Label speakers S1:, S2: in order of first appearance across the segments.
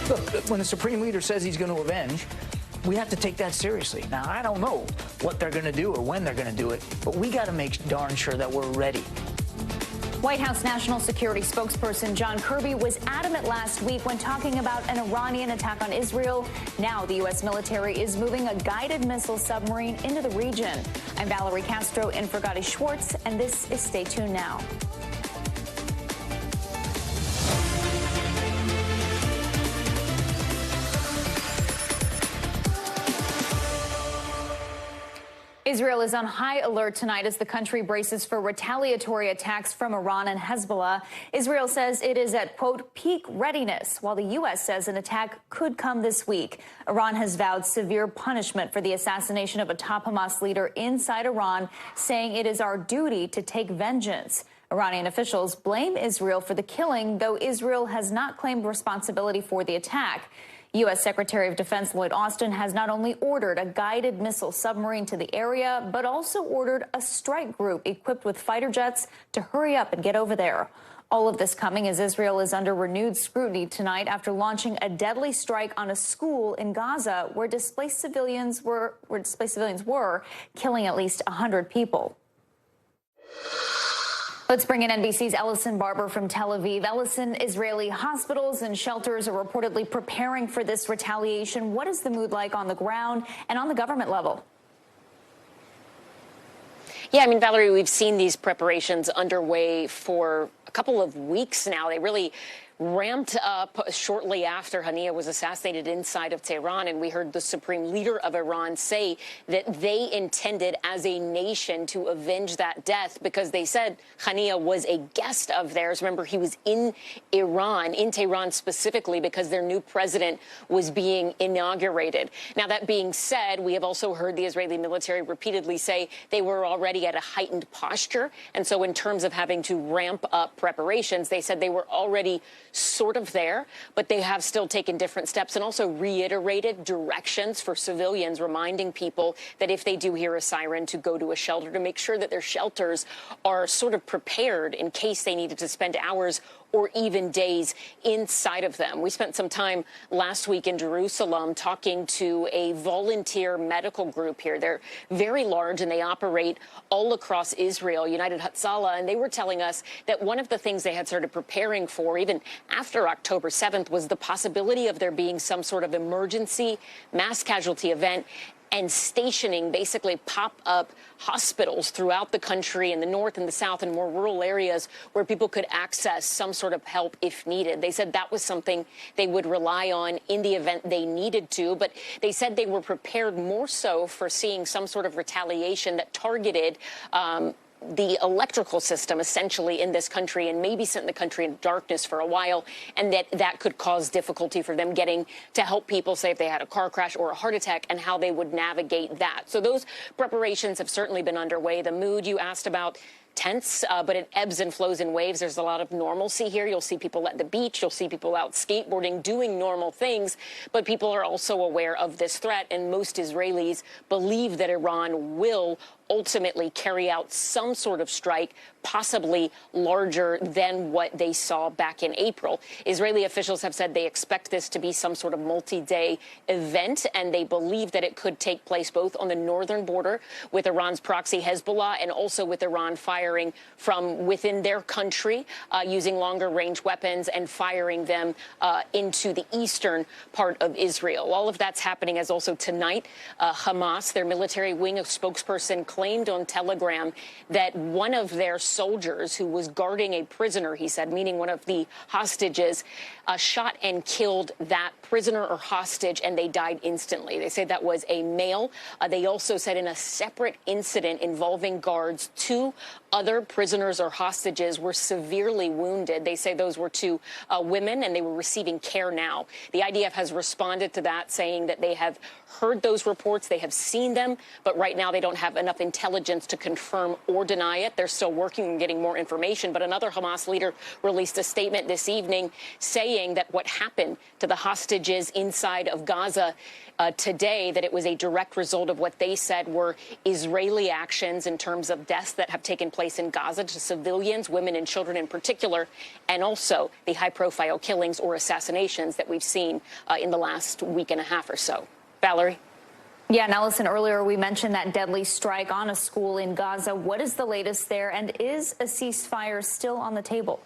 S1: Look, when the Supreme Leader says he's going to avenge, we have to take that seriously. Now, I don't know what they're going to do or when they're going to do it, but we got to make darn sure that we're ready.
S2: White House National Security spokesperson John Kirby was adamant last week when talking about an Iranian attack on Israel. Now the U.S. military is moving a guided missile submarine into the region. I'm Valerie Castro in for Gadi Schwartz, and this is Stay Tuned Now. Israel is on high alert tonight as the country braces for retaliatory attacks from Iran and Hezbollah. Israel says it is at, quote, peak readiness, while the U.S. says an attack could come this week. Iran has vowed severe punishment for the assassination of a top Hamas leader inside Iran, saying it is our duty to take vengeance. Iranian officials blame Israel for the killing, though Israel has not claimed responsibility for the attack. U.S. Secretary of Defense Lloyd Austin has not only ordered a guided missile submarine to the area, but also ordered a strike group equipped with fighter jets to hurry up and get over there. All of this coming as Israel is under renewed scrutiny tonight after launching a deadly strike on a school in Gaza where displaced civilians were, killing at least 100 people. Let's bring in NBC's Ellison Barber from Tel Aviv. Ellison, Israeli hospitals and shelters are reportedly preparing for this retaliation. What is the mood like on the ground and on the government level?
S3: Yeah, I mean, Valerie, we've seen these preparations underway for a couple of weeks now. They really ramped up shortly after Haniya was assassinated inside of Tehran, and we heard the supreme leader of Iran say that they intended as a nation to avenge that death because they said Haniya was a guest of theirs. Remember, he was in Iran, in Tehran specifically, because their new president was being inaugurated. Now, that being said, we have also heard the Israeli military repeatedly say they were already at a heightened posture, and so in terms of having to ramp up preparations, they said they were already sort of there, but they have still taken different steps and also reiterated directions for civilians, reminding people that if they do hear a siren to go to a shelter, to make sure that their shelters are sort of prepared in case they needed to spend hours or even days inside of them. We spent some time last week in Jerusalem talking to a volunteer medical group here. They're very large and they operate all across Israel, United Hezbollah, and they were telling us that one of the things they had started preparing for, even after October 7th, was the possibility of there being some sort of emergency mass casualty event and stationing basically pop-up hospitals throughout the country in the north and the south and more rural areas where people could access some sort of help if needed. They said that was something they would rely on in the event they needed to, but they said they were prepared more so for seeing some sort of retaliation that targeted the electrical system essentially in this country and maybe sent the country in darkness for a while, and that could cause difficulty for them getting to help people, say if they had a car crash or a heart attack, and how they would navigate that. So those preparations have certainly been underway. The mood you asked about, tense, but it ebbs and flows in waves. There's a lot of normalcy here. You'll see people at the beach. You'll see people out skateboarding, doing normal things. But people are also aware of this threat, and most Israelis believe that Iran will ultimately carry out some sort of strike, possibly larger than what they saw back in April. Israeli officials have said they expect this to be some sort of multi-day event, and they believe that it could take place both on the northern border with Iran's proxy Hezbollah and also with Iran firing from within their country using longer-range weapons and firing them into the eastern part of Israel. All of that's happening as also tonight, Hamas, their military wing spokesperson, claimed on Telegram that one of their soldiers who was guarding a prisoner, he said, meaning one of the hostages, shot and killed that prisoner or hostage, and they died instantly. They say that was a male. They also said in a separate incident involving guards, 2 other prisoners or hostages were severely wounded. They say those were 2 women, and they were receiving care now. The IDF has responded to that, saying that they have heard those reports, they have seen them, but right now they don't have enough intelligence to confirm or deny it. They're still working on getting more information. But another Hamas leader released a statement this evening saying that what happened to the hostages inside of Gaza today, that it was a direct result of what they said were Israeli actions in terms of deaths that have taken place in Gaza to civilians, women and children in particular, and also the high-profile killings or assassinations that we've seen in the last week and a half or so. Valerie?
S2: Yeah, and Allison, earlier we mentioned that deadly strike on a school in Gaza. What is the latest there, and is a ceasefire still on the table?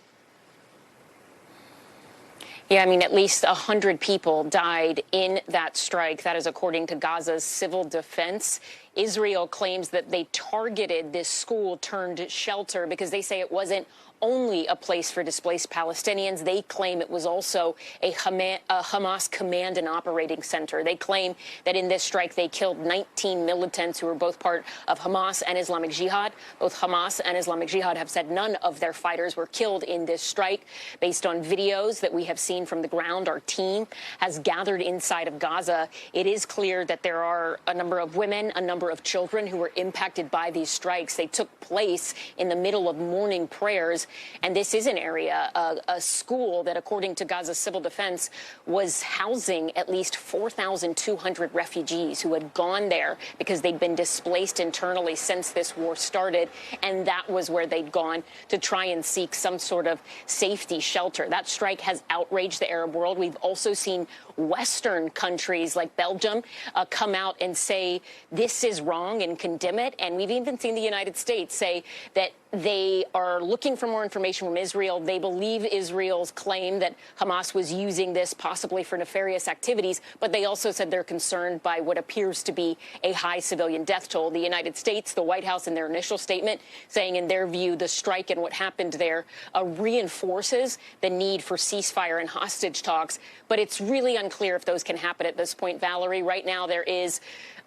S3: Yeah, I mean, at least 100 people died in that strike. That is according to Gaza's civil defense. Israel claims that they targeted this school turned shelter because they say it wasn't only a place for displaced Palestinians. They claim it was also a Hamas command and operating center. They claim that in this strike, they killed 19 militants who were both part of Hamas and Islamic Jihad. Both Hamas and Islamic Jihad have said none of their fighters were killed in this strike. Based on videos that we have seen from the ground, our team has gathered inside of Gaza. It is clear that there are a number of women, a number of children who were impacted by these strikes. They took place in the middle of morning prayers. And this is an area, a school that, according to Gaza's civil defense, was housing at least 4,200 refugees who had gone there because they'd been displaced internally since this war started. And that was where they'd gone to try and seek some sort of safety shelter. That strike has outraged the Arab world. We've also seen Western countries like Belgium come out and say this is wrong and condemn it. And we've even seen the United States say that they are looking for more information from Israel. They believe Israel's claim that Hamas was using this possibly for nefarious activities, but they also said they're concerned by what appears to be a high civilian death toll. The United States, the White House, in their initial statement, saying in their view the strike and what happened there reinforces the need for ceasefire and hostage talks. But it's really unclear if those can happen at this point, Valerie. Right now there is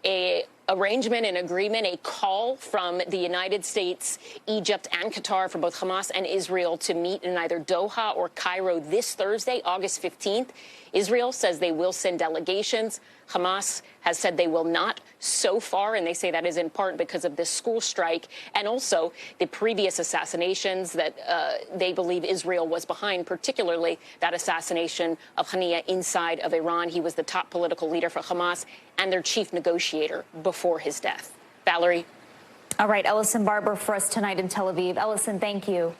S3: a arrangement and agreement, a call from the United States, Egypt, and Qatar for both Hamas and Israel to meet in either Doha or Cairo this Thursday, August 15th. Israel says they will send delegations. Hamas has said they will not so far, and they say that is in part because of this school strike and also the previous assassinations that they believe Israel was behind, particularly that assassination of Haniya inside of Iran. He was the top political leader for Hamas and their chief negotiator before his death. Valerie?
S2: All right, Ellison Barber for us tonight in Tel Aviv. Ellison, thank you.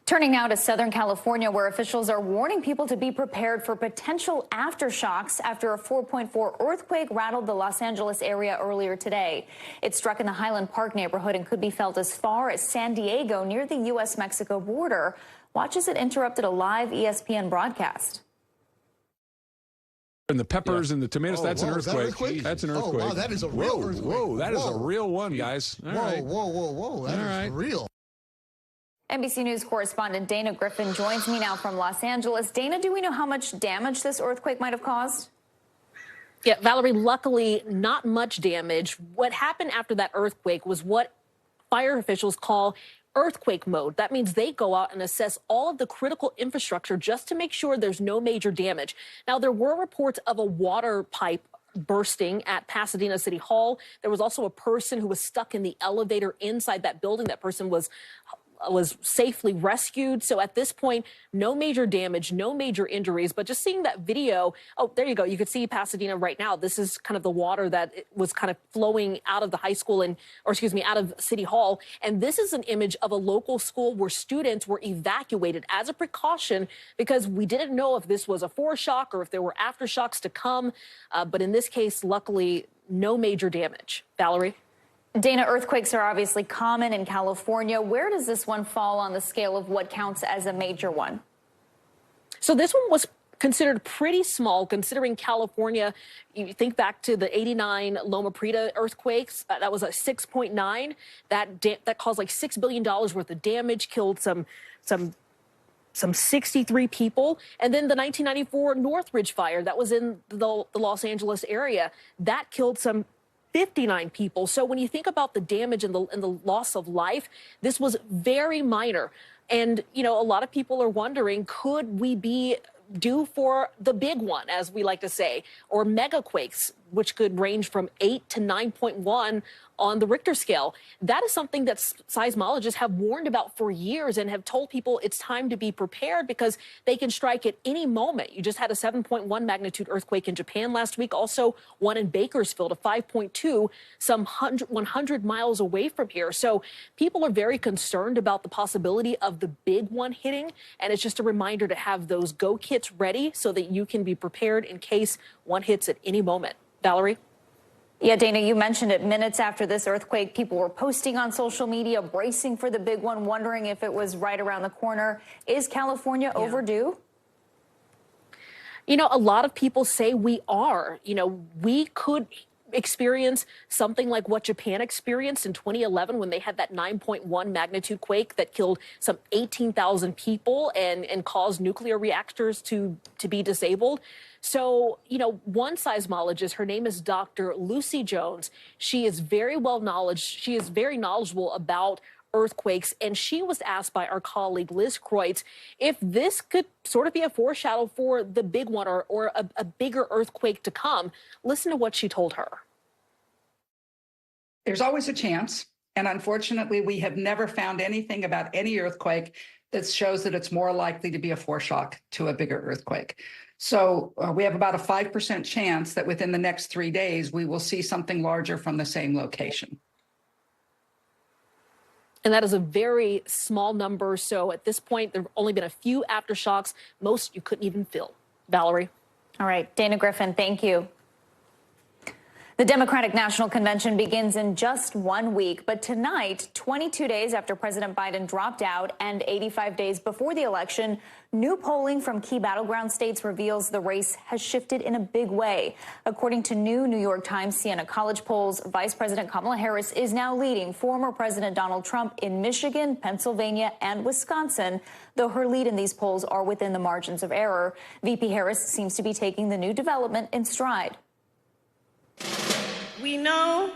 S2: Turning now to Southern California, where officials are warning people to be prepared for potential aftershocks after a 4.4 earthquake rattled the Los Angeles area earlier today. It struck in the Highland Park neighborhood and could be felt as far as San Diego near the U.S.-Mexico border. Watch as it interrupted a live ESPN broadcast.
S4: And the peppers and the tomatoes, that's an earthquake. That's an earthquake.
S5: Oh, wow, that is a real earthquake.
S4: Whoa, that is a real one, guys. All right.
S5: Whoa. That is real.
S2: NBC News correspondent Dana Griffin joins me now from Los Angeles. Dana, do we know how much damage this earthquake might have caused?
S6: Yeah, Valerie, luckily not much damage. What happened after that earthquake was what fire officials call earthquake mode. That means they go out and assess all of the critical infrastructure just to make sure there's no major damage. Now, there were reports of a water pipe bursting at Pasadena City Hall. There was also a person who was stuck in the elevator inside that building. That person was safely rescued. So at this point, no major damage, no major injuries, but just seeing that video. Oh, there you go. You could see Pasadena right now. This is kind of the water that was kind of flowing out of the high school out of City Hall. And this is an image of a local school where students were evacuated as a precaution because we didn't know if this was a foreshock or if there were aftershocks to come. But in this case, luckily, no major damage. Valerie?
S2: Dana, earthquakes are obviously common in California. Where does this one fall on the scale of what counts as a major one?
S6: So this one was considered pretty small, considering California. You think back to the '89 Loma Prieta earthquakes. That was a 6.9. That caused like $6 billion worth of damage, killed some 63 people. And then the 1994 Northridge fire that was in the Los Angeles area, that killed some 59 people. So when you think about the damage and the loss of life, this was very minor. And, you know, a lot of people are wondering, could we be due for the big one, as we like to say, or mega quakes? which could range from 8 to 9.1 on the Richter scale. That is something that seismologists have warned about for years and have told people it's time to be prepared because they can strike at any moment. You just had a 7.1 magnitude earthquake in Japan last week, also one in Bakersfield, a 5.2, some 100 miles away from here. So people are very concerned about the possibility of the big one hitting, and it's just a reminder to have those go kits ready so that you can be prepared in case one hits at any moment. Valerie?
S2: Yeah, Dana, you mentioned it. Minutes after this earthquake, people were posting on social media, bracing for the big one, wondering if it was right around the corner. Is California overdue?
S6: You know, a lot of people say we are. You know, we could experience something like what Japan experienced in 2011 when they had that 9.1 magnitude quake that killed some 18,000 people and caused nuclear reactors to be disabled. So, you know, one seismologist, her name is Dr. Lucy Jones. She is very she is very knowledgeable about earthquakes, and she was asked by our colleague Liz Kreutz if this could sort of be a foreshadow for the big one or a bigger earthquake to come. Listen to what she told her.
S7: There's always a chance, and unfortunately, we have never found anything about any earthquake that shows that it's more likely to be a foreshock to a bigger earthquake. So we have about a 5% chance that within the next 3 days, we will see something larger from the same location.
S6: And that is a very small number. So at this point, there have only been a few aftershocks. Most you couldn't even feel. Valerie?
S2: All right, Dana Griffin, thank you. The Democratic National Convention begins in just 1 week, but tonight, 22 days after President Biden dropped out and 85 days before the election, new polling from key battleground states reveals the race has shifted in a big way. According to new New York Times Siena College polls, Vice President Kamala Harris is now leading former President Donald Trump in Michigan, Pennsylvania, and Wisconsin, though her lead in these polls are within the margins of error. VP Harris seems to be taking the new development in stride.
S8: We know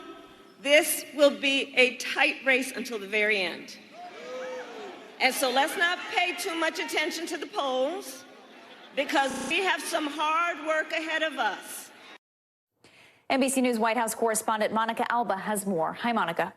S8: this will be a tight race until the very end. And so let's not pay too much attention to the polls because we have some hard work ahead of us.
S2: NBC News White House correspondent Monica Alba has more. Hi, Monica.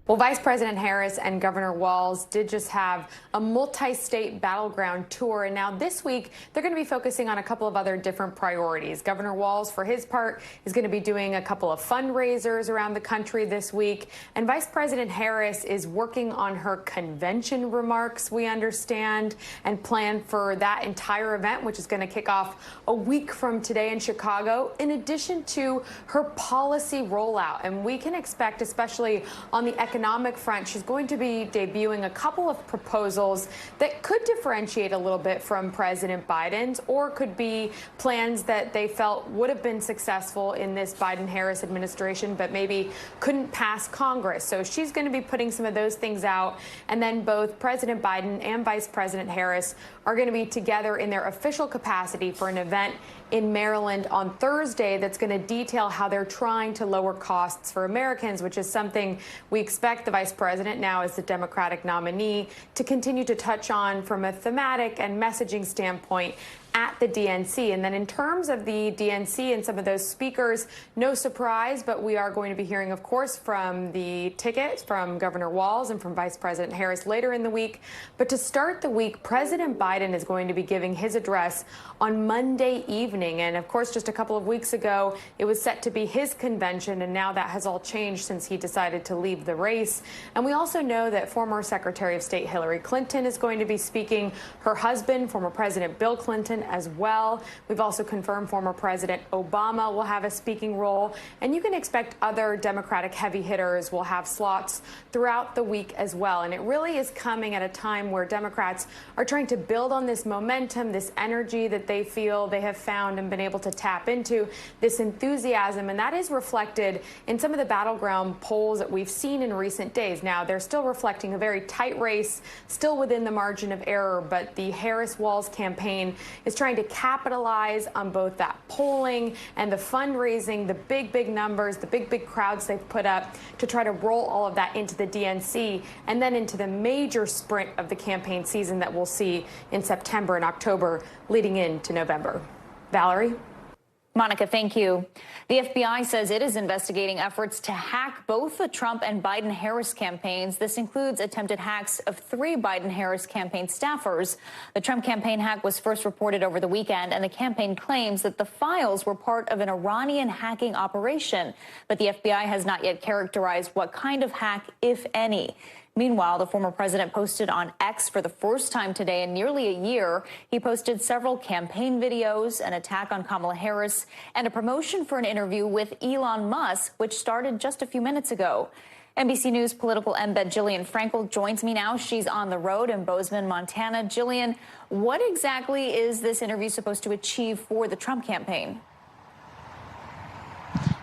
S9: Well, Vice President Harris and Governor Walz did just have a multi-state battleground tour, and now this week they're going to be focusing on a couple of other different priorities. Governor Walz, for his part, is going to be doing a couple of fundraisers around the country this week, and Vice President Harris is working on her convention remarks, we understand, and plan for that entire event, which is going to kick off a week from today in Chicago, in addition to her policy rollout. And we can expect, especially on the economic front, she's going to be debuting a couple of proposals that could differentiate a little bit from President Biden's, or could be plans that they felt would have been successful in this Biden-Harris administration, but maybe couldn't pass Congress. So she's going to be putting some of those things out. And then both President Biden and Vice President Harris are going to be together in their official capacity for an event in Maryland on Thursday that's going to detail how they're trying to lower costs for Americans, which is something we expect the vice president, now as the Democratic nominee, to continue to touch on from a thematic and messaging standpoint at the DNC. And then in terms of the DNC and some of those speakers, no surprise, but we are going to be hearing, of course, from the ticket from Governor Walz and from Vice President Harris later in the week. But to start the week, President Biden is going to be giving his address on Monday evening. And of course, just a couple of weeks ago, it was set to be his convention, and now that has all changed since he decided to leave the race. And we also know that former Secretary of State Hillary Clinton is going to be speaking, her husband, former President Bill Clinton, as well. We've also confirmed former President Obama will have a speaking role, and you can expect other Democratic heavy hitters will have slots throughout the week as well. And it really is coming at a time where Democrats are trying to build on this momentum, this energy that they feel they have found and been able to tap into, this enthusiasm, and that is reflected in some of the battleground polls that we've seen in recent days. Now, they're still reflecting a very tight race, still within the margin of error, but the Harris-Walz campaign is trying to capitalize on both that polling and the fundraising, the big numbers, the big crowds they've put up to try to roll all of that into the DNC and then into the major sprint of the campaign season that we'll see in September and October leading into November. Valerie?
S2: Monica, thank you. The FBI says it is investigating efforts to hack both the Trump and Biden-Harris campaigns. This includes attempted hacks of 3 Biden-Harris campaign staffers. The Trump campaign hack was first reported over the weekend, and the campaign claims that the files were part of an Iranian hacking operation. But the FBI has not yet characterized what kind of hack, if any. Meanwhile, the former president posted on X for the first time today in nearly a year. He posted several campaign videos, an attack on Kamala Harris, and a promotion for an interview with Elon Musk, which started just a few minutes ago. NBC News political embed Jillian Frankel joins me now. She's on the road in Bozeman, Montana. Jillian, what exactly is this interview supposed to achieve for the Trump campaign?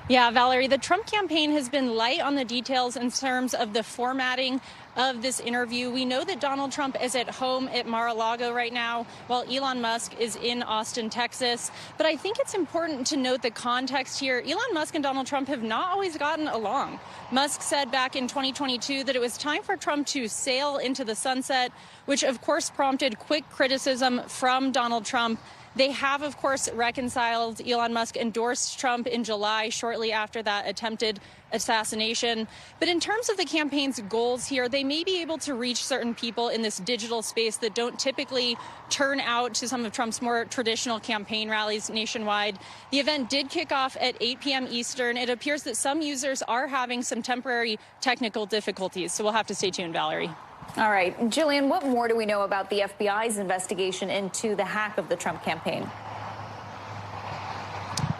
S10: Yeah, Valerie, the Trump campaign has been light on the details in terms of the formatting of this interview. We know that Donald Trump is at home at Mar-a-Lago right now, while Elon Musk is in Austin, Texas. But I think it's important to note the context here. Elon Musk and Donald Trump have not always gotten along. Musk said back in 2022 that it was time for Trump to sail into the sunset, which of course prompted quick criticism from Donald Trump. They have, of course, reconciled. Elon Musk endorsed Trump in July, shortly after that attempted assassination. But in terms of the campaign's goals here, they may be able to reach certain people in this digital space that don't typically turn out to some of Trump's more traditional campaign rallies nationwide. The event did kick off at 8 p.m. Eastern. It appears that some users are having some temporary technical difficulties, so we'll have to stay tuned, Valerie.
S2: All right. Jillian, what more do we know about the FBI's investigation into the hack of the Trump campaign?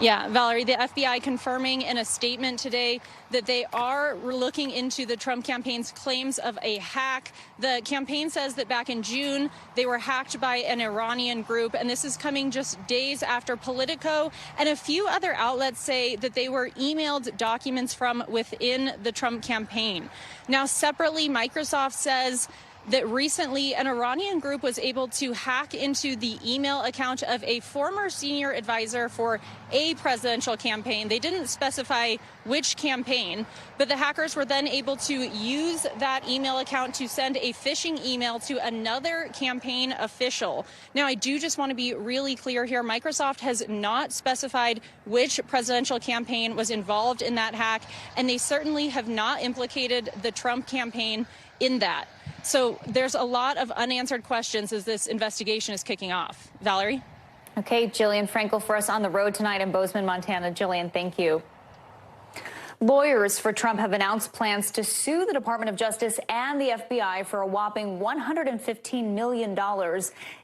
S10: Yeah, Valerie, the FBI confirming in a statement today that they are looking into the Trump campaign's claims of a hack. The campaign says that back in June, they were hacked by an Iranian group, and this is coming just days after Politico and a few other outlets say that they were emailed documents from within the Trump campaign. Now, separately, Microsoft says that recently an Iranian group was able to hack into the email account of a former senior advisor for a presidential campaign. They didn't specify which campaign, but the hackers were then able to use that email account to send a phishing email to another campaign official. Now, I do just want to be really clear here. Microsoft has not specified which presidential campaign was involved in that hack, and they certainly have not implicated the Trump campaign in that. So there's a lot of unanswered questions as this investigation is kicking off. Valerie?
S2: Okay, Jillian Frankel for us on the road tonight in Bozeman, Montana. Jillian, thank you. Lawyers for Trump have announced plans to sue the Department of Justice and the FBI for a whopping $115 million.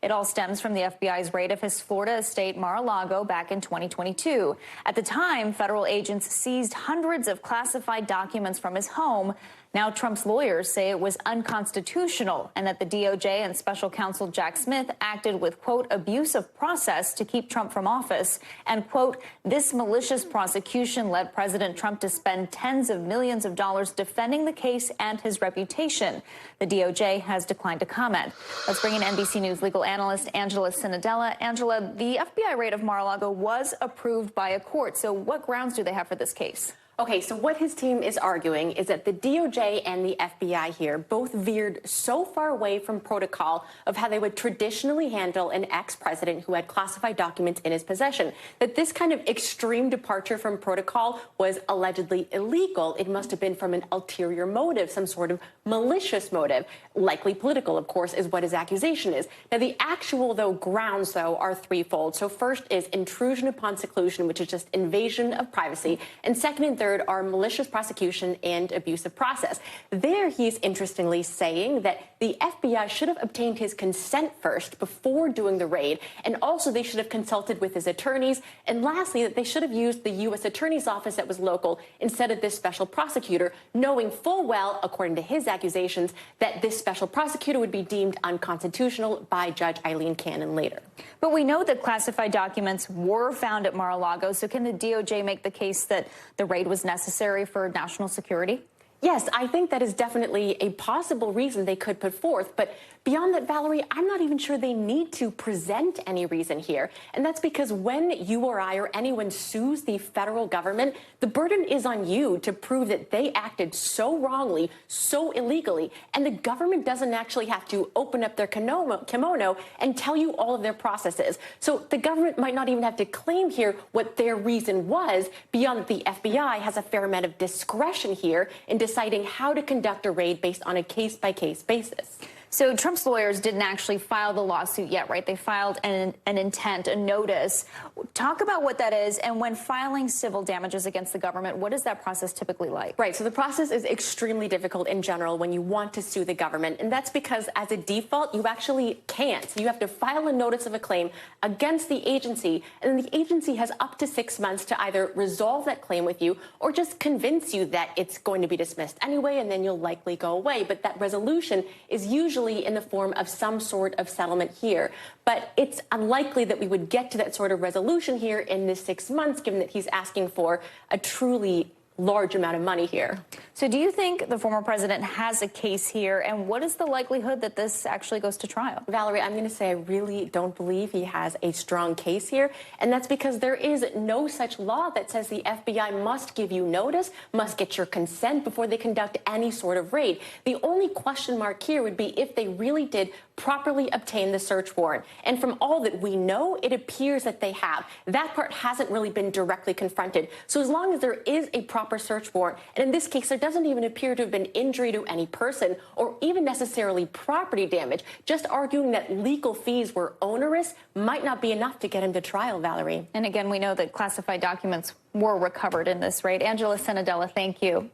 S2: It all stems from the FBI's raid of his Florida estate, Mar-a-Lago, back in 2022. At the time, federal agents seized hundreds of classified documents from his home. Now Trump's lawyers say it was unconstitutional and that the DOJ and special counsel Jack Smith acted with, quote, abuse of process to keep Trump from office. And, quote, this malicious prosecution led President Trump to spend tens of millions of dollars defending the case and his reputation. The DOJ has declined to comment. Let's bring in NBC News legal analyst Angela Sinadella. Angela, the FBI raid of Mar-a-Lago was approved by a court. So what grounds do they have for this case?
S11: Okay, so what his team is arguing is that the DOJ and the FBI here both veered so far away from protocol of how they would traditionally handle an ex-president who had classified documents in his possession, that this kind of extreme departure from protocol was allegedly illegal. It must have been from an ulterior motive, some sort of malicious motive, likely political, of course, is what his accusation is. Now, the actual, grounds, are threefold. So first is intrusion upon seclusion, which is just invasion of privacy. And second and third are malicious prosecution and abusive process. There, he's interestingly saying that the FBI should have obtained his consent first before doing the raid, and also they should have consulted with his attorneys, and lastly, that they should have used the U.S. Attorney's Office that was local instead of this special prosecutor, knowing full well, according to his accusations, that this special prosecutor would be deemed unconstitutional by Judge Eileen Cannon later.
S2: But we know that classified documents were found at Mar-a-Lago, so can the DOJ make the case that the raid was necessary for national security?
S11: Yes, I think that is definitely a possible reason they could put forth, but Beyond that, Valerie, I'm not even sure they need to present any reason here. And that's because when you or I or anyone sues the federal government, the burden is on you to prove that they acted so wrongly, so illegally, and the government doesn't actually have to open up their kimono and tell you all of their processes. So the government might not even have to claim here what their reason was, beyond that the FBI has a fair amount of discretion here in deciding how to conduct a raid based on a case-by-case basis.
S2: So Trump's lawyers didn't actually file the lawsuit yet, right? They filed an intent, a notice. Talk about what that is, and when filing civil damages against the government, what is that process typically like?
S11: Right, so the process is extremely difficult in general when you want to sue the government, and that's because as a default, you actually can't. You have to file a notice of a claim against the agency, and then the agency has up to 6 months to either resolve that claim with you or just convince you that it's going to be dismissed anyway, and then you'll likely go away. But that resolution is usually in the form of some sort of settlement here. But it's unlikely that we would get to that sort of resolution here in this 6 months, given that he's asking for a truly large amount of money here.
S2: So do you think the former president has a case here, and what is the likelihood that this actually goes to trial?
S11: Valerie, I'm going to say I really don't believe he has a strong case here, and that's because there is no such law that says the FBI must give you notice, must get your consent before they conduct any sort of raid. The only question mark here would be if they really did properly obtain the search warrant. And from all that we know, it appears that they have. That part hasn't really been directly confronted. So as long as there is a proper search warrant, and in this case, there doesn't even appear to have been injury to any person or even necessarily property damage, just arguing that legal fees were onerous might not be enough to get him to trial, Valerie.
S2: And again, we know that classified documents were recovered in this raid. Angela Senadella, thank you.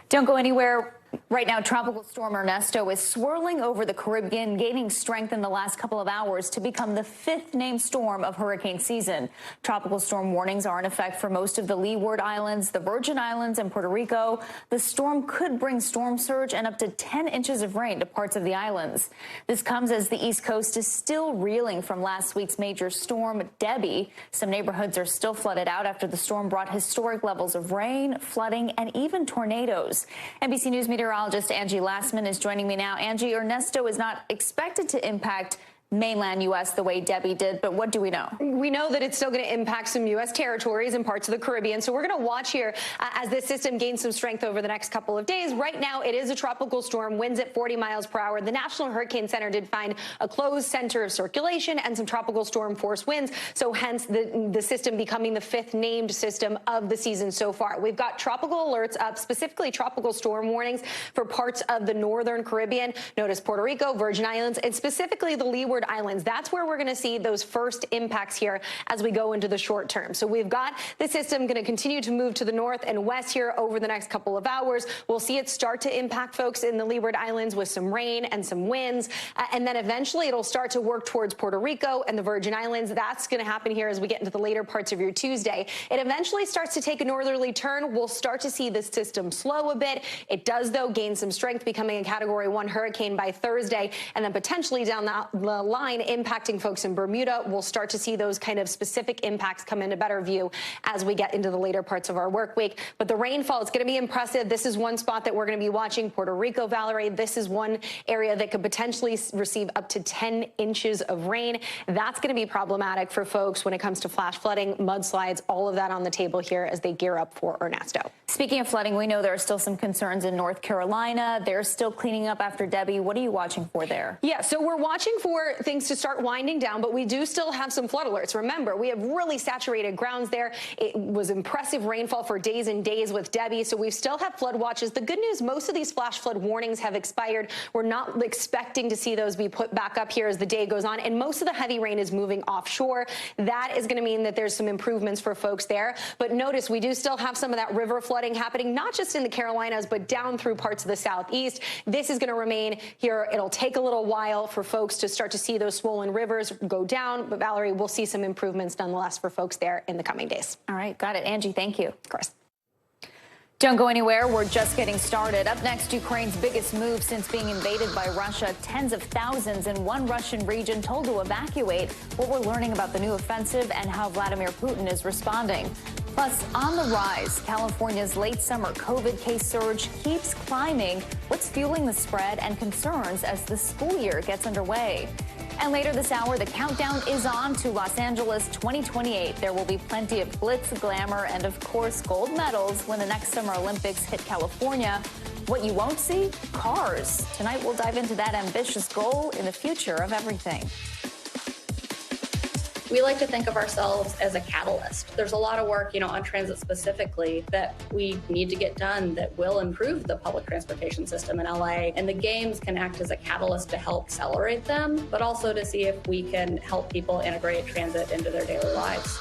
S2: Don't go anywhere. Right now, Tropical Storm Ernesto is swirling over the Caribbean, gaining strength in the last couple of hours to become the 5th named storm of hurricane season. Tropical storm warnings are in effect for most of the Leeward Islands, the Virgin Islands, and Puerto Rico. The storm could bring storm surge and up to 10 inches of rain to parts of the islands. This comes as the East Coast is still reeling from last week's major storm, Debbie. Some neighborhoods are still flooded out after the storm brought historic levels of rain, flooding, and even tornadoes. NBC News meteorologist Angie Lassman is joining me now. Angie, Ernesto is not expected to impact mainland U.S. the way Debbie did, but what do we know?
S12: We know that it's still going to impact some U.S. territories and parts of the Caribbean, so we're going to watch here as this system gains some strength over the next couple of days. Right now, it is a tropical storm, winds at 40 miles per hour. The National Hurricane Center did find a closed center of circulation and some tropical storm force winds, so hence the system becoming the 5th named system of the season so far. We've got tropical alerts up, specifically tropical storm warnings for parts of the northern Caribbean. Notice Puerto Rico, Virgin Islands, and specifically the Leeward Islands. That's where we're going to see those first impacts here as we go into the short term. So we've got the system going to continue to move to the north and west here over the next couple of hours. We'll see it start to impact folks in the Leeward Islands with some rain and some winds. And then eventually it'll start to work towards Puerto Rico and the Virgin Islands. That's going to happen here as we get into the later parts of your Tuesday. It eventually starts to take a northerly turn. We'll start to see this system slow a bit. It does, though, gain some strength, becoming a Category 1 hurricane by Thursday, and then potentially down the line impacting folks in Bermuda. We'll start to see those kind of specific impacts come into better view as we get into the later parts of our work week. But the rainfall is going to be impressive. This is one spot that we're going to be watching. Puerto Rico, Valerie, this is one area that could potentially receive up to 10 inches of rain. That's going to be problematic for folks when it comes to flash flooding, mudslides, all of that on the table here as they gear up for Ernesto.
S2: Speaking of flooding, we know there are still some concerns in North Carolina. They're still cleaning up after Debbie. What are you watching for there?
S12: Yeah, so we're watching for things to start winding down, but we do still have some flood alerts. Remember, we have really saturated grounds there. It was impressive rainfall for days and days with Debbie, so we still have flood watches. The good news, most of these flash flood warnings have expired. We're not expecting to see those be put back up here as the day goes on, and most of the heavy rain is moving offshore. That is going to mean that there's some improvements for folks there. But notice we do still have some of that river flooding happening, not just in the Carolinas, but down through parts of the southeast. This is going to remain here. It'll take a little while for folks to start to see those swollen rivers go down. But Valerie, we'll see some improvements nonetheless for folks there in the coming days.
S2: All right. Got it. Angie, thank you.
S12: Of course.
S2: Don't go anywhere. We're just getting started. Up next, Ukraine's biggest move since being invaded by Russia. Tens of thousands in one Russian region told to evacuate. What we're learning about the new offensive and how Vladimir Putin is responding. Plus, on the rise, California's late summer COVID case surge keeps climbing. What's fueling the spread and concerns as the school year gets underway? And later this hour, the countdown is on to Los Angeles 2028. There will be plenty of glitz, glamour, and of course, gold medals when the next Summer Olympics hit California. What you won't see? Cars. Tonight, we'll dive into that ambitious goal in the future of everything.
S13: We like to think of ourselves as a catalyst. There's a lot of work, on transit specifically that we need to get done that will improve the public transportation system in LA. And the games can act as a catalyst to help accelerate them, but also to see if we can help people integrate transit into their daily lives.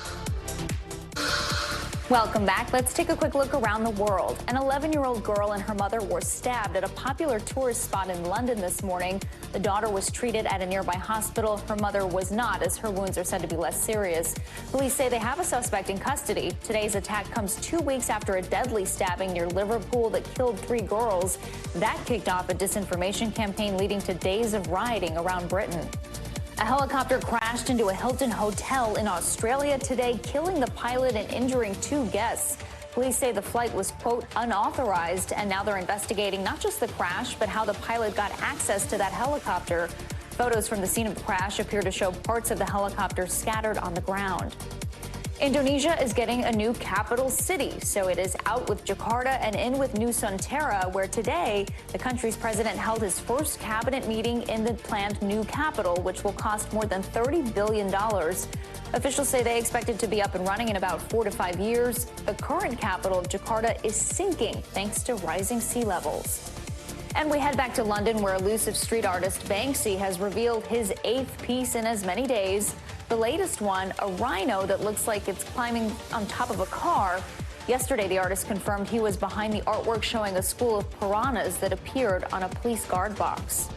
S2: Welcome back. Let's take a quick look around the world. An 11-year-old girl and her mother were stabbed at a popular tourist spot in London this morning. The daughter was treated at a nearby hospital. Her mother was not, as her wounds are said to be less serious. Police say they have a suspect in custody. Today's attack comes 2 weeks after a deadly stabbing near Liverpool that killed 3 girls. That kicked off a disinformation campaign leading to days of rioting around Britain. A helicopter crashed into a Hilton hotel in Australia today, killing the pilot and injuring 2 guests. Police say the flight was, quote, unauthorized, and now they're investigating not just the crash, but how the pilot got access to that helicopter. Photos from the scene of the crash appear to show parts of the helicopter scattered on the ground. Indonesia is getting a new capital city, so it is out with Jakarta and in with Nusantara, where today the country's president held his first cabinet meeting in the planned new capital, which will cost more than $30 billion. Officials say they expect it to be up and running in about 4 to 5 years. The current capital of Jakarta is sinking thanks to rising sea levels. And we head back to London, where elusive street artist Banksy has revealed his 8th piece in as many days. The latest one, a rhino that looks like it's climbing on top of a car. Yesterday, the artist confirmed he was behind the artwork showing a school of piranhas that appeared on a police guard box.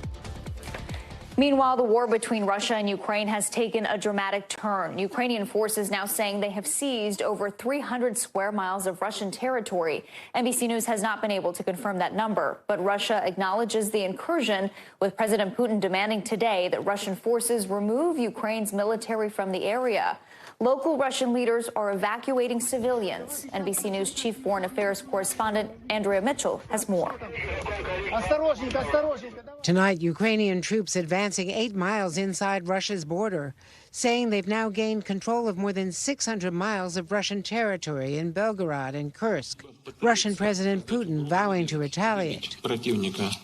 S2: Meanwhile, the war between Russia and Ukraine has taken a dramatic turn. Ukrainian forces now saying they have seized over 300 square miles of Russian territory. NBC News has not been able to confirm that number, but Russia acknowledges the incursion, with President Putin demanding today that Russian forces remove Ukraine's military from the area. Local Russian leaders are evacuating civilians. NBC News chief foreign affairs correspondent Andrea Mitchell has more.
S14: Tonight, Ukrainian troops advancing 8 miles inside Russia's border, saying they've now gained control of more than 600 miles of Russian territory in Belgorod and Kursk. Russian President Putin vowing to retaliate.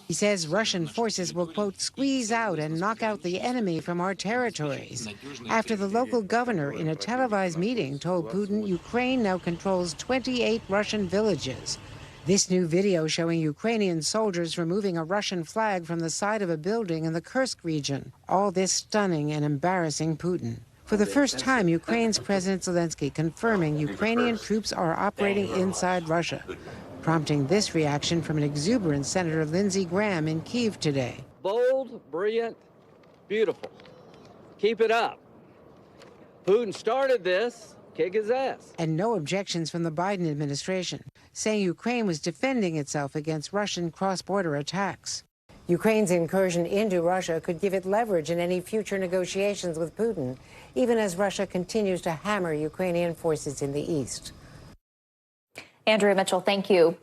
S14: He says Russian forces will, quote, squeeze out and knock out the enemy from our territories, after the local governor in a televised meeting told Putin Ukraine now controls 28 Russian villages. This new video showing Ukrainian soldiers removing a Russian flag from the side of a building in the Kursk region. All this stunning and embarrassing Putin. For the first time, Ukraine's President Zelensky confirming Ukrainian troops are operating inside Russia, prompting this reaction from an exuberant Senator Lindsey Graham in Kyiv today.
S15: Bold, brilliant, beautiful. Keep it up. Putin started this. Kick his ass.
S14: And no objections from the Biden administration, saying Ukraine was defending itself against Russian cross-border attacks. Ukraine's incursion into Russia could give it leverage in any future negotiations with Putin, even as Russia continues to hammer Ukrainian forces in the east.
S2: Andrea Mitchell, thank you.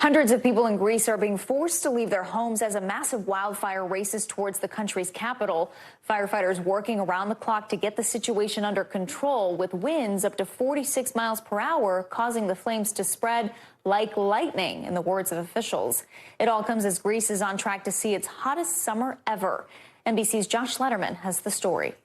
S2: Hundreds of people in Greece are being forced to leave their homes as a massive wildfire races towards the country's capital. Firefighters working around the clock to get the situation under control, with winds up to 46 miles per hour, causing the flames to spread like lightning, in the words of officials. It all comes as Greece is on track to see its hottest summer ever. NBC's Josh Letterman has the story.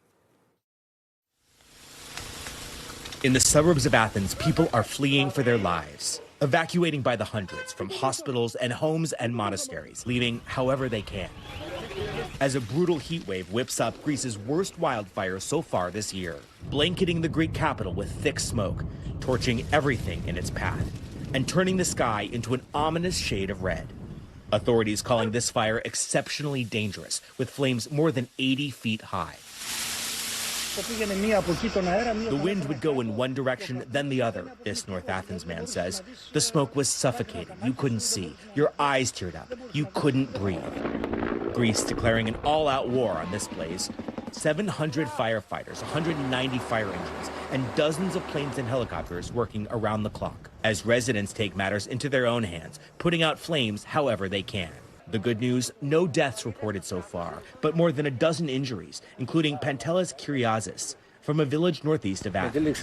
S16: In the suburbs of Athens, people are fleeing for their lives, evacuating by the hundreds from hospitals and homes and monasteries, leaving however they can. As a brutal heat wave whips up Greece's worst wildfire so far this year, blanketing the Greek capital with thick smoke, torching everything in its path, and turning the sky into an ominous shade of red. Authorities calling this fire exceptionally dangerous, with flames more than 80 feet high. The wind would go in one direction, then the other, this North Athens man says. The smoke was suffocating. You couldn't see. Your eyes teared up. You couldn't breathe. Greece declaring an all-out war on this blaze. 700 firefighters, 190 fire engines, and dozens of planes and helicopters working around the clock as residents take matters into their own hands, putting out flames however they can. The good news, no deaths reported so far, but more than a dozen injuries, including Pantelis Kyriazis from a village northeast of Athens.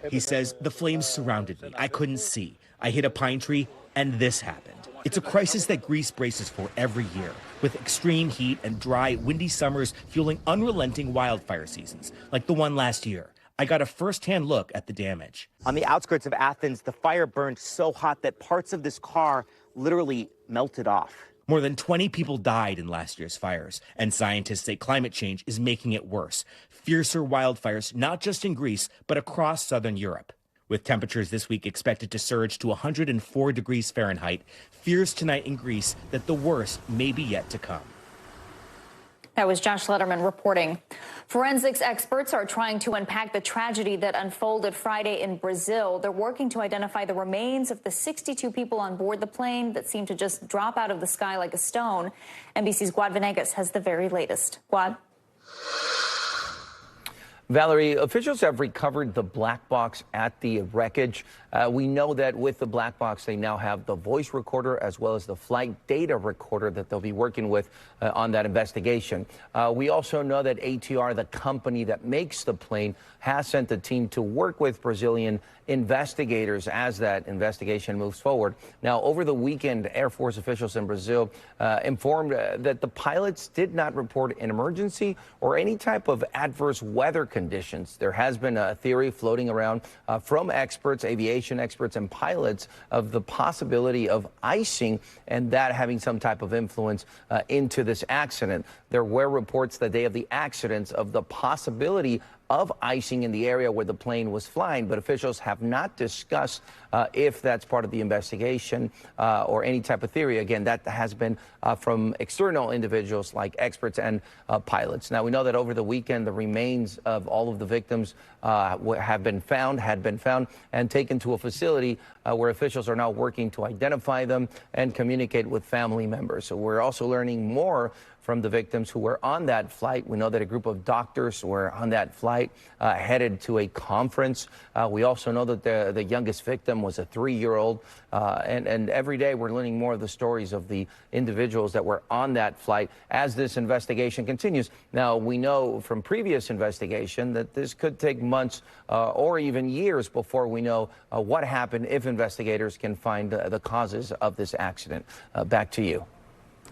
S16: He says, the flames surrounded me. I couldn't see. I hit a pine tree, and this happened. It's a crisis that Greece braces for every year, with extreme heat and dry, windy summers fueling unrelenting wildfire seasons, like the one last year. I got a first-hand look at the damage.
S17: On the outskirts of Athens, the fire burned so hot that parts of this car literally melted off.
S16: More than 20 people died in last year's fires, and scientists say climate change is making it worse. Fiercer wildfires, not just in Greece, but across southern Europe. With temperatures this week expected to surge to 104 degrees Fahrenheit, fears tonight in Greece that the worst may be yet to come.
S2: That was Josh Letterman reporting. Forensics experts are trying to unpack the tragedy that unfolded Friday in Brazil. They're working to identify the remains of the 62 people on board the plane that seemed to just drop out of the sky like a stone. NBC's Gad Venegas has the very latest. Gad?
S18: Valerie, officials have recovered the black box at the wreckage. We know that with the black box, they now have the voice recorder as well as the flight data recorder that they'll be working with on that investigation. We also know that ATR, the company that makes the plane, has sent a team to work with Brazilian investigators as that investigation moves forward. Now, over the weekend, Air Force officials in Brazil informed that the pilots did not report an emergency or any type of adverse weather conditions. There has been a theory floating around from experts, aviation experts and pilots, of the possibility of icing and that having some type of influence into this accident. There were reports the day of the accidents of the possibility of icing in the area where the plane was flying, but officials have not discussed if that's part of the investigation or any type of theory. Again, that has been from external individuals like experts and pilots. Now, we know that over the weekend, the remains of all of the victims had been found and taken to a facility where officials are now working to identify them and communicate with family members. So we're also learning more from the victims who were on that flight. We know that a group of doctors were on that flight headed to a conference. We also know that the youngest victim was a 3-year-old. And every day we're learning more of the stories of the individuals that were on that flight as this investigation continues. Now, we know from previous investigation that this could take months or even years before we know what happened if investigators can find the causes of this accident. Back to you.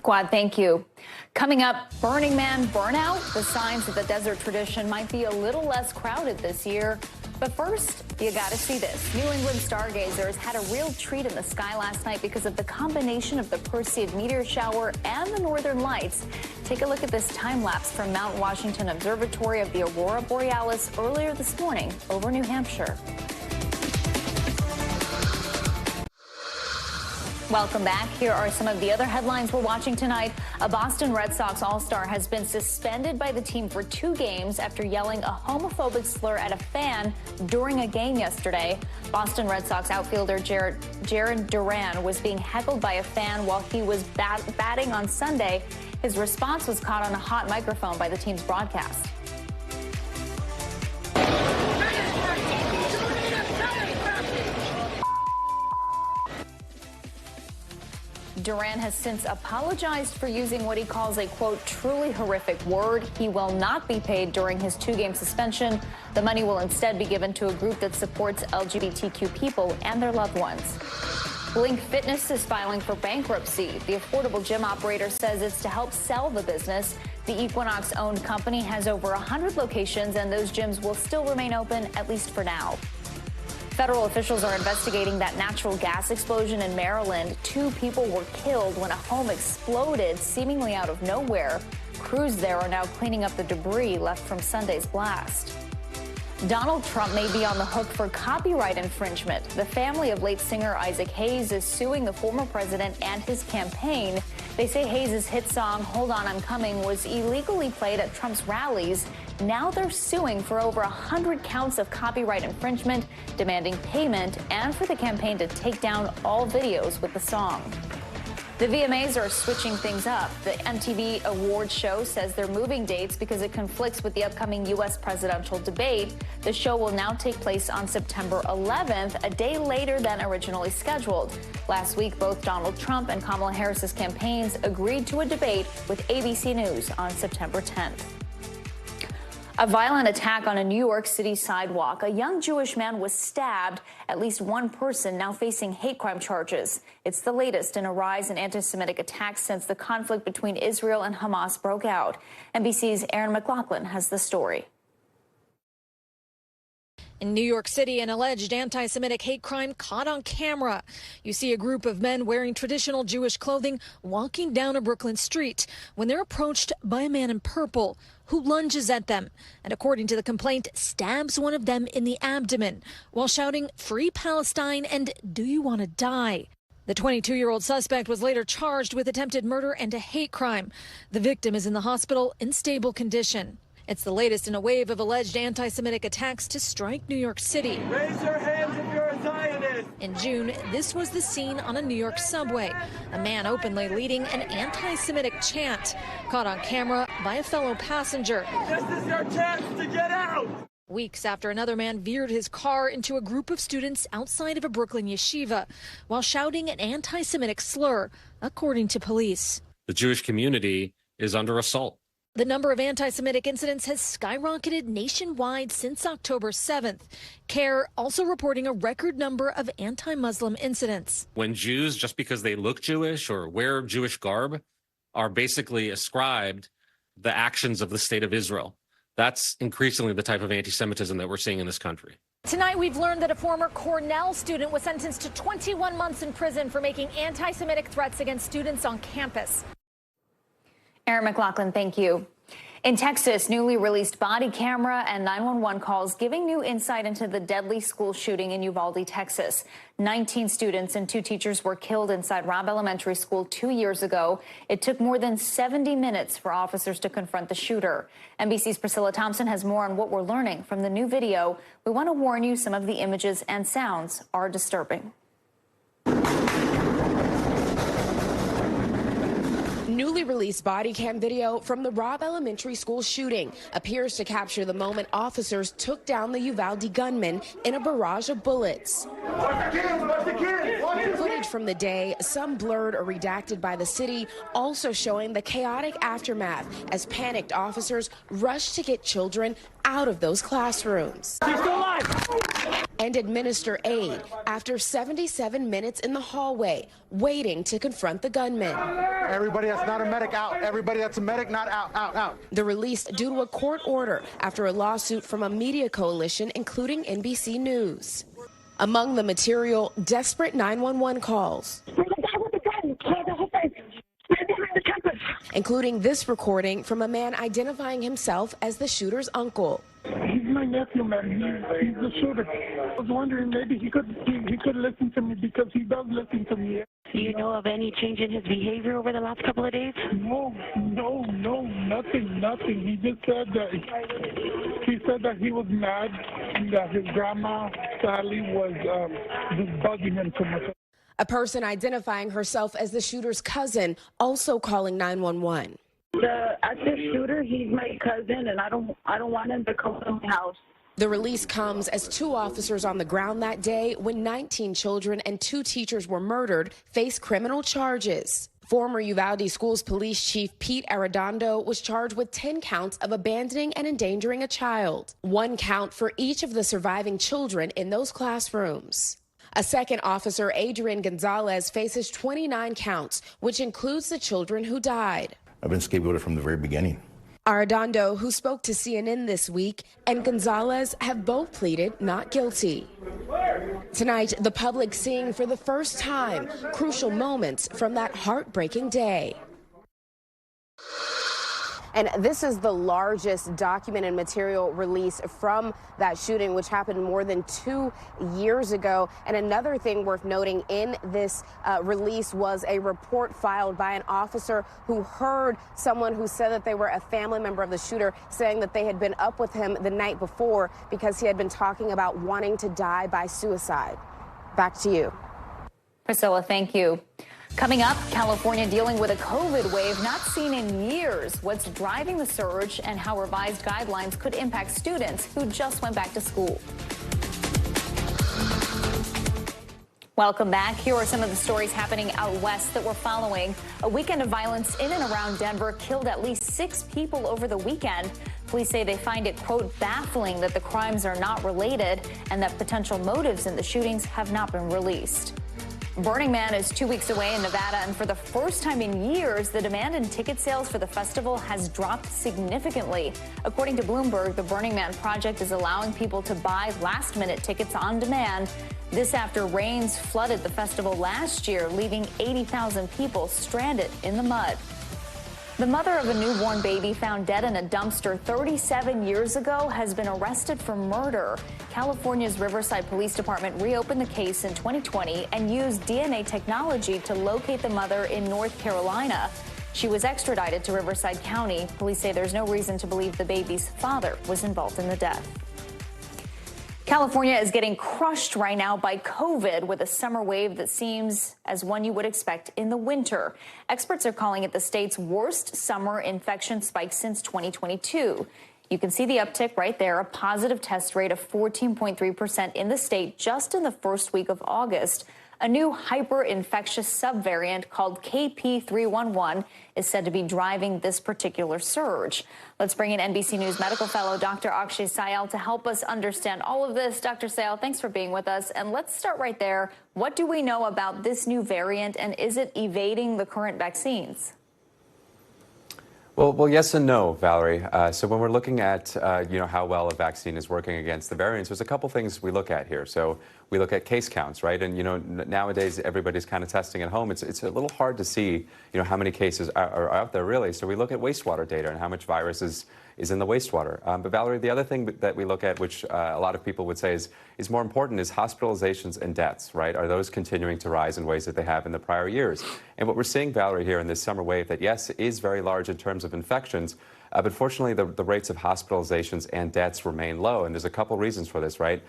S2: Gad, thank you. Coming up, Burning Man burnout. The signs that the desert tradition might be a little less crowded this year. But first, you got to see this. New England stargazers had a real treat in the sky last night because of the combination of the Perseid meteor shower and the northern lights. Take a look at this time lapse from Mount Washington Observatory of the Aurora Borealis earlier this morning over New Hampshire. Welcome back. Here are some of the other headlines we're watching tonight. A Boston Red Sox All-Star has been suspended by the team for 2 games after yelling a homophobic slur at a fan during a game yesterday. Boston Red Sox outfielder Jared Duran was being heckled by a fan while he was batting on Sunday. His response was caught on a hot microphone by the team's broadcast. Duran has since apologized for using what he calls a, quote, truly horrific word. He will not be paid during his 2-game suspension. The money will instead be given to a group that supports LGBTQ people and their loved ones. Blink Fitness is filing for bankruptcy. The affordable gym operator says it's to help sell the business. The Equinox-owned company has over 100 locations, and those gyms will still remain open, at least for now. Federal officials are investigating that natural gas explosion in Maryland. 2 people were killed when a home exploded, seemingly out of nowhere. Crews there are now cleaning up the debris left from Sunday's blast. Donald Trump may be on the hook for copyright infringement. The family of late singer Isaac Hayes is suing the former president and his campaign. They say Hayes' hit song, Hold On, I'm Coming, was illegally played at Trump's rallies. Now they're suing for over 100 counts of copyright infringement, demanding payment, and for the campaign to take down all videos with the song. The VMAs are switching things up. The MTV Awards show says they're moving dates because it conflicts with the upcoming U.S. presidential debate. The show will now take place on September 11th, a day later than originally scheduled. Last week, both Donald Trump and Kamala Harris's campaigns agreed to a debate with ABC News on September 10th. A violent attack on a New York City sidewalk. A young Jewish man was stabbed. At least one person now facing hate crime charges. It's the latest in a rise in anti-Semitic attacks since the conflict between Israel and Hamas broke out. NBC's Aaron McLaughlin has the story.
S19: In New York City, an alleged anti-Semitic hate crime caught on camera. You see a group of men wearing traditional Jewish clothing walking down a Brooklyn street when they're approached by a man in purple who lunges at them and, according to the complaint, stabs one of them in the abdomen while shouting, "Free Palestine" and "Do you want to die?" The 22-year-old suspect was later charged with attempted murder and a hate crime. The victim is in the hospital in stable condition. It's the latest in a wave of alleged anti-Semitic attacks to strike New York City.
S20: Raise your hands if you're a Zionist.
S19: In June, this was the scene on a New York subway. A man openly leading an anti-Semitic chant, caught on camera by a fellow passenger.
S20: This is your chance to get out.
S19: Weeks after another man veered his car into a group of students outside of a Brooklyn yeshiva while shouting an anti-Semitic slur, according to police.
S21: The Jewish community is under assault.
S19: The number of anti-Semitic incidents has skyrocketed nationwide since October 7th. CARE also reporting a record number of anti-Muslim incidents.
S21: When Jews, just because they look Jewish or wear Jewish garb, are basically ascribed the actions of the state of Israel. That's increasingly the type of anti-Semitism that we're seeing in this country.
S19: Tonight, we've learned that a former Cornell student was sentenced to 21 months in prison for making anti-Semitic threats against students on campus.
S2: Aaron McLaughlin, thank you. In Texas, newly released body camera and 911 calls giving new insight into the deadly school shooting in Uvalde, Texas. 19 students and 2 teachers were killed inside Robb Elementary School 2 years ago. It took more than 70 minutes for officers to confront the shooter. NBC's Priscilla Thompson has more on what we're learning from the new video. We want to warn you, some of the images and sounds are disturbing.
S22: Newly released body cam video from the Robb Elementary School shooting appears to capture the moment officers took down the Uvalde gunman in a barrage of bullets. Footage from the day, some blurred or redacted by the city, also showing the chaotic aftermath as panicked officers rushed to get children out of those classrooms and administer aid after 77 minutes in the hallway, waiting to confront the gunman.
S23: Everybody that's not a medic out. Everybody that's a medic not out.
S22: The release due to a court order after a lawsuit from a media coalition, including NBC News. Among the material, desperate 911 calls, including this recording from a man identifying himself as the shooter's uncle.
S24: He's my nephew, man. He's the shooter. I was wondering maybe he could listen to me because he does listen to me.
S25: Do you know of any change in his behavior over the last couple of days?
S24: No, nothing. He just said that he was mad and that his grandma Sally was just bugging him too much.
S22: A person identifying herself as the shooter's cousin also calling 911.
S25: The active shooter, he's my cousin, and I don't want him to come to my house.
S22: The release comes as 2 officers on the ground that day when 19 children and 2 teachers were murdered face criminal charges. Former Uvalde Schools Police Chief Pete Arredondo was charged with 10 counts of abandoning and endangering a child, 1 count for each of the surviving children in those classrooms. A second officer, Adrian Gonzalez, faces 29 counts, which includes the children who died.
S26: I've been scapegoated from the very beginning.
S22: Arredondo, who spoke to CNN this week, and Gonzalez have both pleaded not guilty. Tonight, the public seeing for the first time crucial moments from that heartbreaking day. And this is the largest documented material release from that shooting, which happened more than 2 years ago. And another thing worth noting in this release was a report filed by an officer who heard someone who said that they were a family member of the shooter saying that they had been up with him the night before because he had been talking about wanting to die by suicide. Back to you.
S2: Priscilla, thank you. Coming up, California dealing with a COVID wave not seen in years. What's driving the surge and how revised guidelines could impact students who just went back to school. Welcome back. Here are some of the stories happening out west that we're following. A weekend of violence in and around Denver killed at least 6 people over the weekend. Police say they find it, quote, baffling that the crimes are not related and that potential motives in the shootings have not been released. Burning Man is 2 weeks away in Nevada, and for the first time in years, the demand in ticket sales for the festival has dropped significantly. According to Bloomberg, the Burning Man project is allowing people to buy last-minute tickets on demand. This after rains flooded the festival last year, leaving 80,000 people stranded in the mud. The mother of a newborn baby found dead in a dumpster 37 years ago has been arrested for murder. California's Riverside Police Department reopened the case in 2020 and used DNA technology to locate the mother in North Carolina. She was extradited to Riverside County. Police say there's no reason to believe the baby's father was involved in the death. California is getting crushed right now by COVID with a summer wave that seems as one you would expect in the winter. Experts are calling it the state's worst summer infection spike since 2022. You can see the uptick right there, a positive test rate of 14.3% in the state just in the first week of August. A new hyper-infectious subvariant called KP.311 is said to be driving this particular surge. Let's bring in NBC News medical fellow Dr. Akshay Syal to help us understand all of this. Dr. Syal, thanks for being with us. And let's start right there. What do we know about this new variant, and is it evading the current vaccines?
S1: Well, yes and no, Valerie. So when we're looking at, how well a vaccine is working against the variants, there's a couple things we look at here. So we look at case counts, right? And, nowadays everybody's kind of testing at home. It's a little hard to see, how many cases are out there really. So we look at wastewater data and how much virus is in the wastewater. But Valerie, the other thing that we look at, which a lot of people would say is more important, is hospitalizations and deaths, right? Are those continuing to rise in ways that they have in the prior years? And what we're seeing, Valerie, here in this summer wave, that yes, is very large in terms of infections, but fortunately the rates of hospitalizations and deaths remain low. And there's a couple reasons for this, right?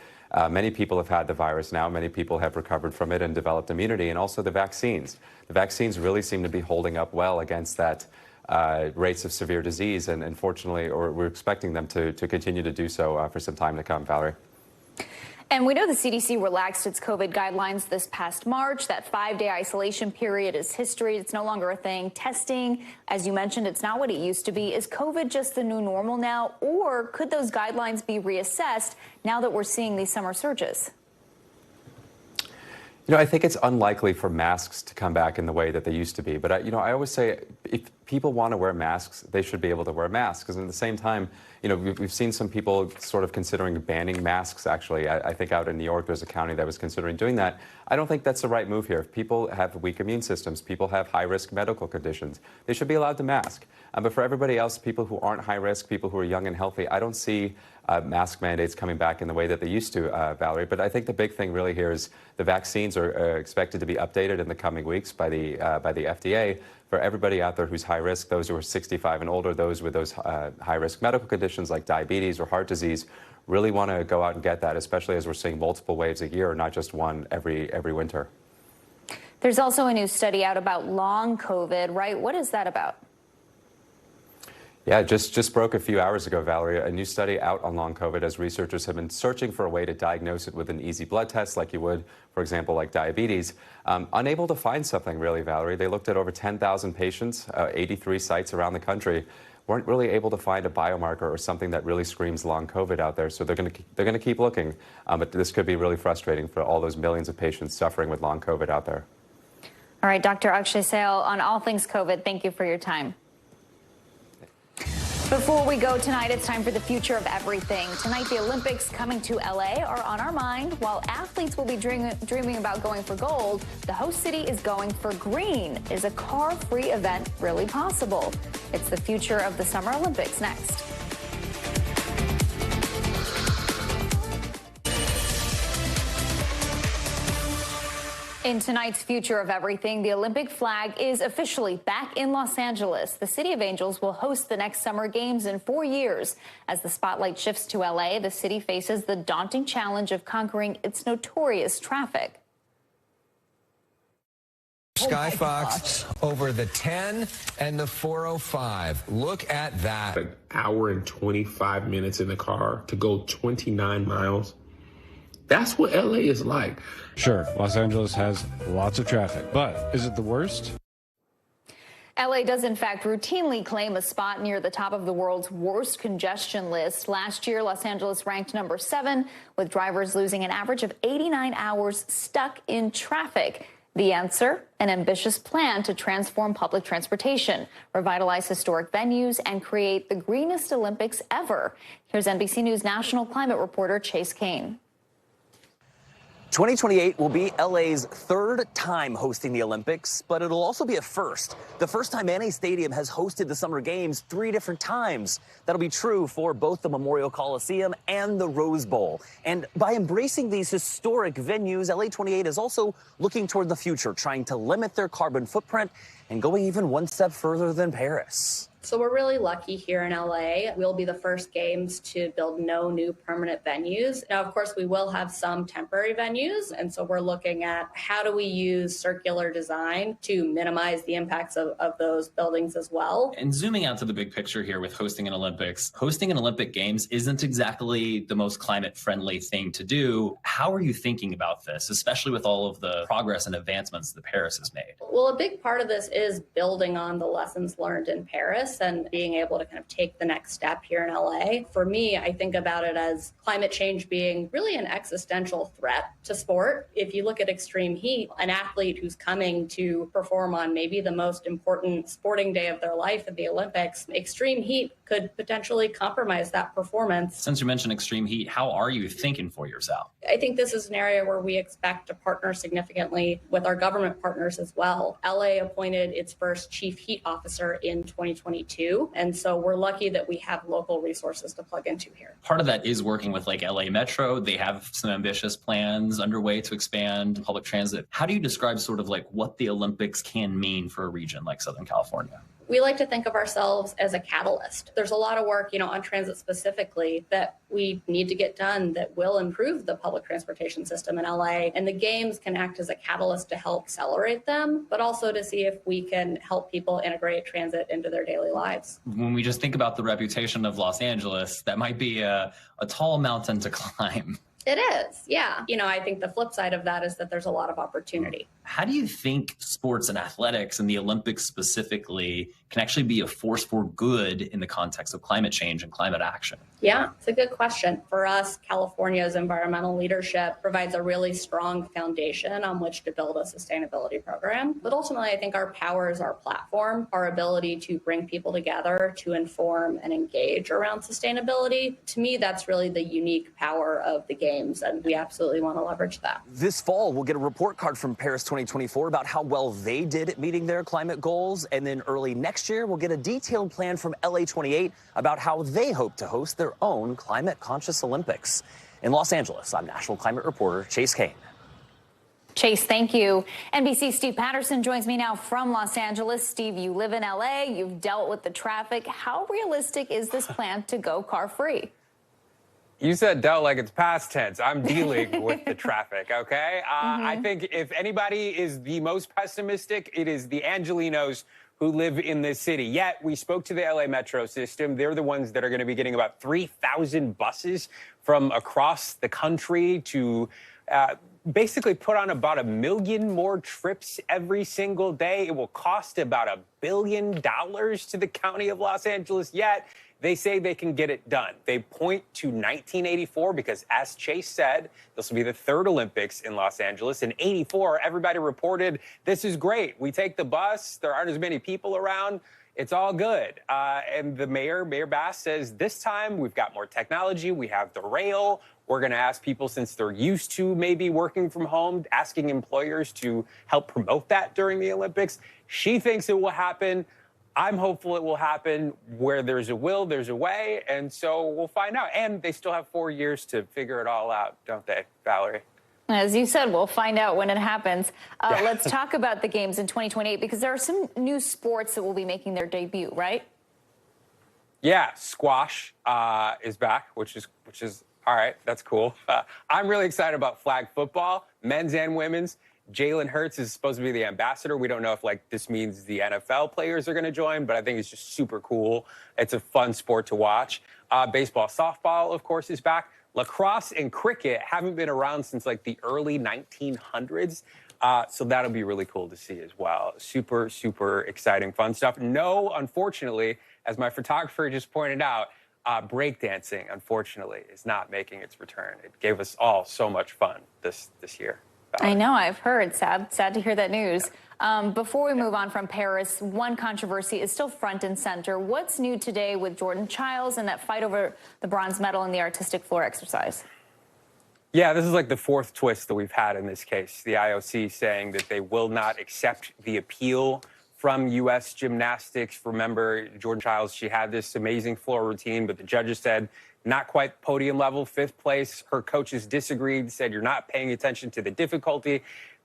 S1: Many people have had the virus now. Many people have recovered from it and developed immunity, and also the vaccines. The vaccines really seem to be holding up well against that rates of severe disease, and fortunately, or we're expecting them to continue to do so for some time to come, Valerie.
S2: And we know the CDC relaxed its COVID guidelines this past March. That 5-day isolation period is history. It's no longer a thing. Testing, as you mentioned, it's not what it used to be. Is COVID just the new normal now, or could those guidelines be reassessed now that we're seeing these summer surges?
S1: I think it's unlikely for masks to come back in the way that they used to be. But, I always say if people want to wear masks, they should be able to wear masks. Because at the same time, we've seen some people sort of considering banning masks, actually. I think out in New York, there's a county that was considering doing that. I don't think that's the right move here. If people have weak immune systems, people have high-risk medical conditions, they should be allowed to mask. But for everybody else, people who aren't high risk, people who are young and healthy, I don't see mask mandates coming back in the way that they used to, Valerie. But I think the big thing really here is the vaccines are expected to be updated in the coming weeks by the FDA. For everybody out there who's high risk, those who are 65 and older, those with those high-risk medical conditions like diabetes or heart disease, really want to go out and get that, especially as we're seeing multiple waves a year, not just one every winter.
S2: There's also a new study out about long COVID, right? What is that about?
S1: Yeah, just broke a few hours ago, Valerie. A new study out on long COVID as researchers have been searching for a way to diagnose it with an easy blood test like you would, for example, like diabetes. Unable to find something really, Valerie. They looked at over 10,000 patients, 83 sites around the country, weren't really able to find a biomarker or something that really screams long COVID out there. So they're going to keep looking. But this could be really frustrating for all those millions of patients suffering with long COVID out there.
S2: All right, Dr. Akshay Syal, on all things COVID, thank you for your time. Before we go tonight, it's time for the future of everything. Tonight, the Olympics coming to LA are on our mind. While athletes will be dreaming about going for gold, the host city is going for green. Is a car-free event really possible? It's the future of the Summer Olympics next. In tonight's Future of Everything, the Olympic flag is officially back in Los Angeles. The City of Angels will host the next Summer Games in 4 years. As the spotlight shifts to LA, the city faces the daunting challenge of conquering its notorious traffic.
S3: Sky Fox over the 10 and the 405. Look at that.
S4: An hour and 25 minutes in the car to go 29 miles. That's what LA is like.
S5: Sure, Los Angeles has lots of traffic, but is it the worst?
S2: LA does, in fact, routinely claim a spot near the top of the world's worst congestion list. Last year, Los Angeles ranked number 7, with drivers losing an average of 89 hours stuck in traffic. The answer? An ambitious plan to transform public transportation, revitalize historic venues, and create the greenest Olympics ever. Here's NBC News national climate reporter Chase Kane.
S6: 2028 will be LA's 3rd time hosting the Olympics, but it'll also be a first. The first time any stadium has hosted the Summer Games 3 different times. That'll be true for both the Memorial Coliseum and the Rose Bowl. And by embracing these historic venues, LA 28 is also looking toward the future, trying to limit their carbon footprint and going even one step further than Paris.
S13: So we're really lucky here in LA. We'll be the first games to build no new permanent venues. Now, of course, we will have some temporary venues. And so we're looking at how do we use circular design to minimize the impacts of those buildings as well.
S7: And zooming out to the big picture here with hosting an Olympics, hosting an Olympic Games isn't exactly the most climate friendly thing to do. How are you thinking about this, especially with all of the progress and advancements that Paris has made?
S13: Well, a big part of this is building on the lessons learned in Paris and being able to kind of take the next step here in LA. For me, I think about it as climate change being really an existential threat to sport. If you look at extreme heat, an athlete who's coming to perform on maybe the most important sporting day of their life at the Olympics, extreme heat could potentially compromise that performance.
S7: Since you mentioned extreme heat, how are you thinking for yourself?
S13: I think this is an area where we expect to partner significantly with our government partners as well. LA appointed its first chief heat officer in 2022. And so we're lucky that we have local resources to plug into here.
S7: Part of that is working with like LA Metro. They have some ambitious plans underway to expand public transit. How do you describe sort of like what the Olympics can mean for a region like Southern California?
S13: We like to think of ourselves as a catalyst. There's a lot of work, on transit specifically that we need to get done that will improve the public transportation system in LA. And the games can act as a catalyst to help accelerate them, but also to see if we can help people integrate transit into their daily lives.
S7: When we just think about the reputation of Los Angeles, that might be a tall mountain to climb.
S13: It is, yeah. I think the flip side of that is that there's a lot of opportunity.
S7: How do you think sports and athletics and the Olympics specifically can actually be a force for good in the context of climate change and climate action?
S13: Yeah, it's a good question. For us, California's environmental leadership provides a really strong foundation on which to build a sustainability program. But ultimately, I think our power is our platform, our ability to bring people together to inform and engage around sustainability. To me, that's really the unique power of the games, and we absolutely want to leverage that.
S6: This fall, we'll get a report card from Paris 2024 about how well they did at meeting their climate goals. And then early next year, we'll get a detailed plan from LA 28 about how they hope to host their own climate-conscious Olympics. In Los Angeles, I'm national climate reporter Chase Kane.
S2: Chase, thank you. NBC's Steve Patterson joins me now from Los Angeles. Steve, you live in LA. You've dealt with the traffic. How realistic is this plan to go car-free?
S8: You said dealt like it's past tense. I'm dealing with the traffic, okay? I think if anybody is the most pessimistic, it is the Angelinos who live in this city. Yet, we spoke to the LA Metro system. They're the ones that are going to be getting about 3,000 buses from across the country to basically put on about 1 million more trips every single day. It will cost about $1 billion to the county of Los Angeles, yet they say they can get it done. They point to 1984 because, as Chase said, this will be the 3rd Olympics in Los Angeles. In '84, everybody reported, this is great. We take the bus. There aren't as many people around. It's all good. And the Mayor Bass, says this time we've got more technology. We have the rail. We're going to ask people, since they're used to maybe working from home, asking employers to help promote that during the Olympics. She thinks it will happen. I'm hopeful it will happen. Where there's a will, there's a way. And so we'll find out. And they still have 4 years to figure it all out, don't they, Valerie?
S2: As you said, we'll find out when it happens. Let's talk about the games in 2028, because there are some new sports that will be making their debut, right?
S8: Yeah, squash is back, which is all right. That's cool. I'm really excited about flag football, men's and women's. Jalen Hurts is supposed to be the ambassador. We don't know if this means the NFL players are going to join, but I think it's just super cool. It's a fun sport to watch. Baseball, softball, of course, is back. Lacrosse and cricket haven't been around since the early 1900s. So that'll be really cool to see as well. Super, super exciting, fun stuff. No, unfortunately, as my photographer just pointed out, breakdancing, unfortunately, is not making its return. It gave us all so much fun this year.
S2: I know, I've heard. Sad to hear that news. Before we move on from Paris, one controversy is still front and center. What's new today with Jordan Chiles and that fight over the bronze medal in the artistic floor exercise?
S8: Yeah, this is the fourth twist that we've had in this case. The IOC saying that they will not accept the appeal from U.S. gymnastics. Remember, Jordan Chiles, she had this amazing floor routine, but the judges said not quite podium level, fifth place. Her coaches disagreed, said you're not paying attention to the difficulty.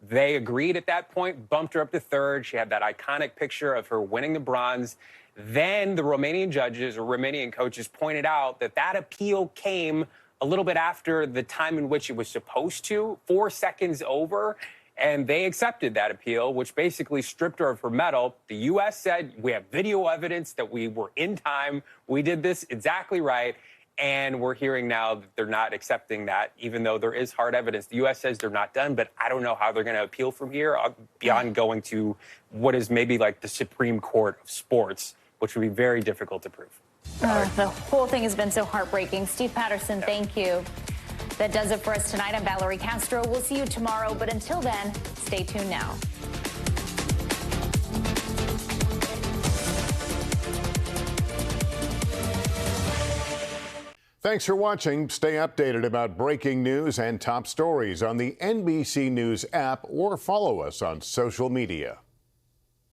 S8: They agreed at that point, bumped her up to third. She had that iconic picture of her winning the bronze. Then the Romanian judges or Romanian coaches pointed out that that appeal came a little bit after the time in which it was supposed to, 4 seconds over. And they accepted that appeal, which basically stripped her of her medal. The U.S. said, we have video evidence that we were in time. We did this exactly right. And we're hearing now that they're not accepting that, even though there is hard evidence. The U.S. says they're not done, but I don't know how they're going to appeal from here beyond going to what is maybe the Supreme Court of sports, which would be very difficult to prove.
S2: The whole thing has been so heartbreaking. Steve Patterson, thank you. That does it for us tonight. I'm Valerie Castro. We'll see you tomorrow, but until then, stay tuned now.
S9: Thanks for watching. Stay updated about breaking news and top stories on the NBC News app or follow us on social media.